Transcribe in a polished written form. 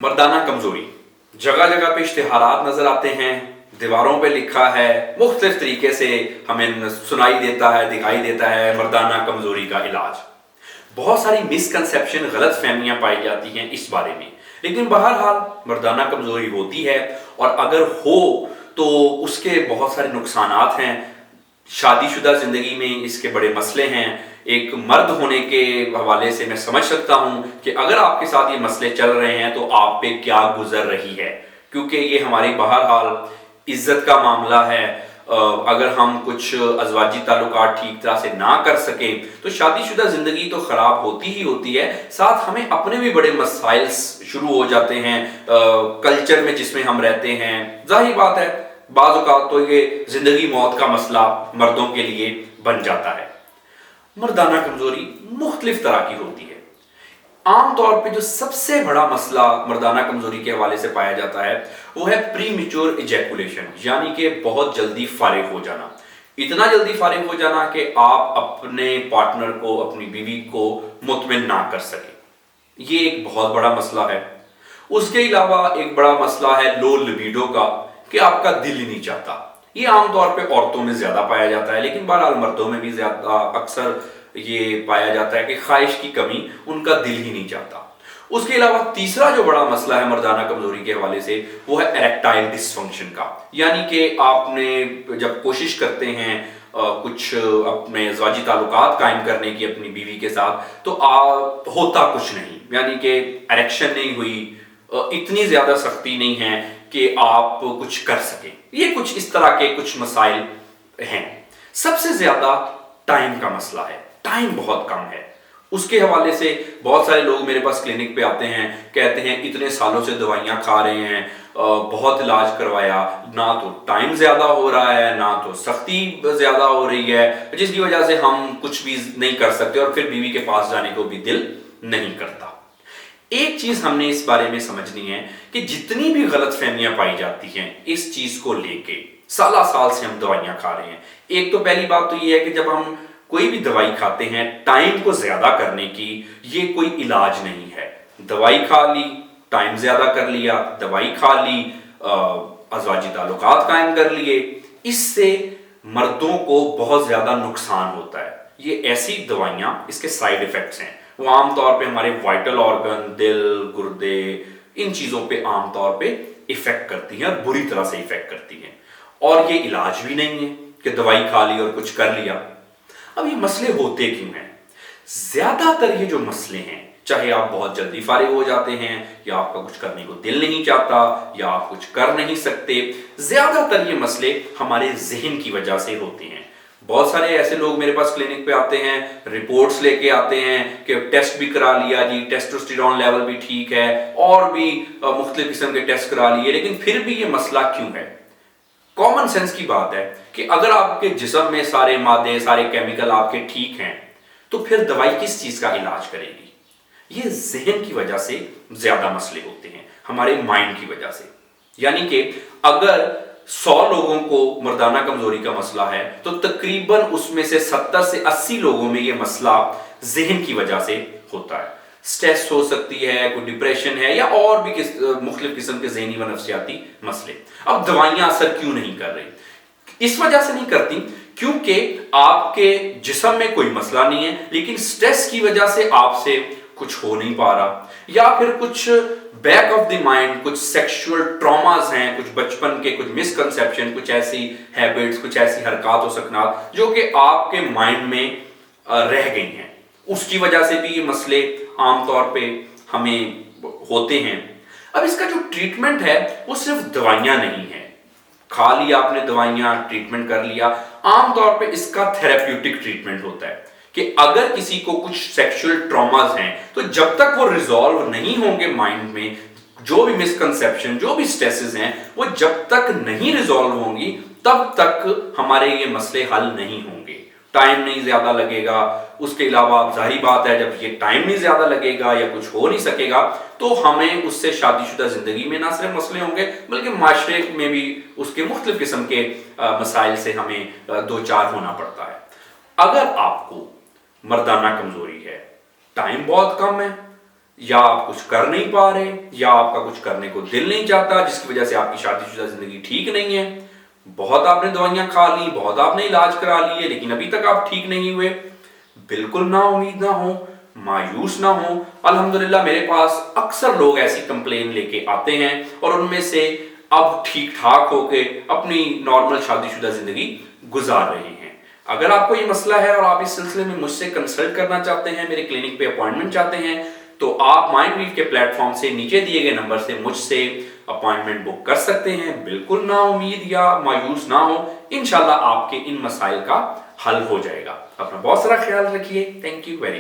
मर्दाना कमजोरी जगह जगह पे इश्तिहारात नजर आते हैं, दीवारों पे लिखा है, मुख्तलिफ तरीके से हमें सुनाई देता है, दिखाई देता है मर्दाना कमजोरी का इलाज। बहुत सारी मिसकंसेप्शन, गलत फहमियां पाई जाती हैं इस बारे में, लेकिन बहरहाल मर्दाना कमजोरी होती है और अगर हो तो उसके बहुत सारे नुकसानात हैं। शादीशुदा ज़िंदगी में इसके बड़े मसले हैं। एक मर्द होने के हवाले से मैं समझ सकता हूं कि अगर आपके साथ ये मसले चल रहे हैं तो आप पे क्या गुजर रही है, क्योंकि ये हमारी बहरहाल इज्जत का मामला है। अगर हम कुछ अज़वाजी ताल्लुकात ठीक तरह से ना कर सकें तो शादीशुदा ज़िंदगी तो ख़राब होती ही होती है, साथ हमें अपने भी बड़े मसाइल शुरू हो जाते हैं कल्चर में जिसमें हम रहते हैं। जाहिर बात है बाज़ औक़ात तो ये ज़िंदगी मौत का मसला मर्दों के लिए बन जाता है। मर्दाना कमज़ोरी मुख्तलिफ तरह की होती है। आम तौर पे जो सबसे बड़ा मसला मर्दाना कमज़ोरी के हवाले से पाया जाता है वो है प्री मैच्योर इजैकुलेशन, यानी कि बहुत जल्दी फारिग हो जाना। इतना जल्दी फारिग हो जाना कि आप अपने पार्टनर को, अपनी बीवी को मुतमिन ना कर सके। ये एक बहुत बड़ा मसला है। उसके अलावा एक बड़ा मसला है लो लिबिडो का, कि आपका दिल ही नहीं चाहता। ये आमतौर पे औरतों में ज्यादा पाया जाता है, लेकिन बहरहाल मर्दों में भी ज्यादा अक्सर ये पाया जाता है कि ख्वाहिश की कमी, उनका दिल ही नहीं चाहता। उसके अलावा तीसरा जो बड़ा मसला है मर्दाना कमजोरी के हवाले से वो है इरेक्टाइल डिसफंक्शन का, यानी कि आपने जब कोशिश करते हैं कुछ अपने ज़वाजी ताल्लुकात कायम करने की अपनी बीवी के साथ तो होता कुछ नहीं, यानी कि इरेक्शन नहीं हुई, इतनी ज्यादा सख्ती नहीं है कि आप कुछ कर सकें। ये कुछ इस तरह के कुछ मसाइल हैं। सबसे ज्यादा टाइम का मसला है, टाइम बहुत कम है। उसके हवाले से बहुत सारे लोग मेरे पास क्लिनिक पे आते हैं, कहते हैं इतने सालों से दवाइयां खा रहे हैं, बहुत इलाज करवाया, ना तो टाइम ज्यादा हो रहा है ना तो सख्ती ज्यादा हो रही है, जिसकी वजह से हम कुछ भी नहीं कर सकते और फिर बीवी के पास जाने को भी दिल नहीं करता। एक चीज हमने इस बारे में समझनी है कि जितनी भी गलत फहमियां पाई जाती हैं इस चीज को लेके, साल से हम दवाइयां खा रहे हैं। एक तो पहली बात तो ये है कि जब हम कोई भी दवाई खाते हैं टाइम को ज्यादा करने की, ये कोई इलाज नहीं है। दवाई खा ली, टाइम ज्यादा कर लिया, दवाई खा ली, अज़वाजी ताल्लुकात कायम कर लिए, इससे मर्दों को बहुत ज्यादा नुकसान होता है। ये ऐसी दवाइयां, इसके साइड इफेक्ट्स हैं, वो आमतौर पे हमारे वाइटल ऑर्गन, दिल, गुर्दे, इन चीजों पे आमतौर पे इफेक्ट करती हैं और बुरी तरह से इफेक्ट करती हैं, और ये इलाज भी नहीं है कि दवाई खा ली और कुछ कर लिया। अब ये मसले होते क्यों हैं? ज्यादातर ये जो मसले हैं, चाहे आप बहुत जल्दी फारिग हो जाते हैं या आपका कुछ करने को दिल नहीं चाहता या आप कुछ कर नहीं सकते, ज्यादातर ये मसले हमारे जहन की वजह से होते हैं। बहुत सारे ऐसे लोग मेरे पास क्लिनिक पे आते हैं, रिपोर्ट्स लेके आते हैं कि टेस्ट भी करा लिया जी, टेस्टोस्टेरोन लेवल भी ठीक है और भी मुख्तलिफ किस्म के टेस्ट करा लिए, लेकिन फिर भी ये मसला क्यों है? कॉमन सेंस की बात है कि अगर आपके जिस्म में सारे मादे, सारे केमिकल आपके ठीक हैं तो फिर दवाई किस चीज का इलाज करेगी? ये जहन की वजह से ज्यादा मसले होते हैं, हमारे माइंड की वजह से। यानी कि अगर 100 लोगों को मर्दाना कमजोरी का मसला है तो तकरीबन उसमें से 70 से 80 लोगों में यह मसला जहन की वजह से होता है। स्ट्रेस हो सकती है, कोई डिप्रेशन है या और भी मुख्तलिफ किस्म के ज़हनी व नफ्सियाती मसले। अब दवाइयां असर क्यों नहीं कर रही? इस वजह से नहीं करती क्योंकि आपके जिस्म में कोई मसला नहीं है, लेकिन स्ट्रेस की वजह से आपसे कुछ हो नहीं पा रहा, या फिर कुछ बैक ऑफ द माइंड कुछ सेक्सुअल ट्रॉमास हैं, कुछ बचपन के कुछ मिसकंसेप्शन, कुछ ऐसी हैबिट्स, कुछ ऐसी हरकत हो सकना जो कि आपके माइंड में रह गई हैं। उसकी वजह से भी ये मसले आमतौर पे हमें होते हैं। अब इसका जो ट्रीटमेंट है वो सिर्फ दवाइयां नहीं है, खा लिया आपने दवाइयां, ट्रीटमेंट कर लिया। आमतौर पे इसका थेरेप्यूटिक ट्रीटमेंट होता है कि अगर किसी को कुछ सेक्सुअल ट्रॉमास हैं तो जब तक वो रिजॉल्व नहीं होंगे माइंड में, जो भी मिसकंसेप्शन, जो भी स्ट्रेसेस हैं, वो जब तक नहीं रिजॉल्व होंगी तब तक हमारे ये मसले हल नहीं होंगे। टाइम नहीं ज्यादा लगेगा। उसके अलावा जाहिर बात है जब ये टाइम नहीं ज्यादा लगेगा या कुछ हो नहीं सकेगा तो हमें उससे शादीशुदा जिंदगी में ना सिर्फ मसले होंगे बल्कि माशरे में भी उसके मुख्तलिफ किस्म के मसाइल से हमें दो चार होना पड़ता है। अगर आपको मर्दाना कमजोरी है, टाइम बहुत कम है, या आप कुछ कर नहीं पा रहे, या आपका कुछ करने को दिल नहीं चाहता, जिसकी वजह से आपकी शादीशुदा जिंदगी ठीक नहीं है, बहुत आपने दवाइयां खा ली, बहुत आपने इलाज करा लिए, लेकिन अभी तक आप ठीक नहीं हुए, बिल्कुल ना उम्मीद ना हो, मायूस ना हो। अल्हम्दुलिल्लाह मेरे पास अक्सर लोग ऐसी कंप्लेन लेके आते हैं और उनमें से अब ठीक ठाक होके अपनी नॉर्मल शादीशुदा जिंदगी गुजार रहे हैं। अगर आपको ये मसला है और आप इस सिलसिले में मुझसे कंसल्ट करना चाहते हैं, मेरे क्लिनिक पे अपॉइंटमेंट चाहते हैं, तो आप माइंडवीव के प्लेटफॉर्म से नीचे दिए गए नंबर से मुझसे अपॉइंटमेंट बुक कर सकते हैं। बिल्कुल ना उम्मीद या मायूस ना हो, इंशाल्लाह आपके इन मसाइल का हल हो जाएगा। अपना बहुत सारा ख्याल रखिए। Thank you very much.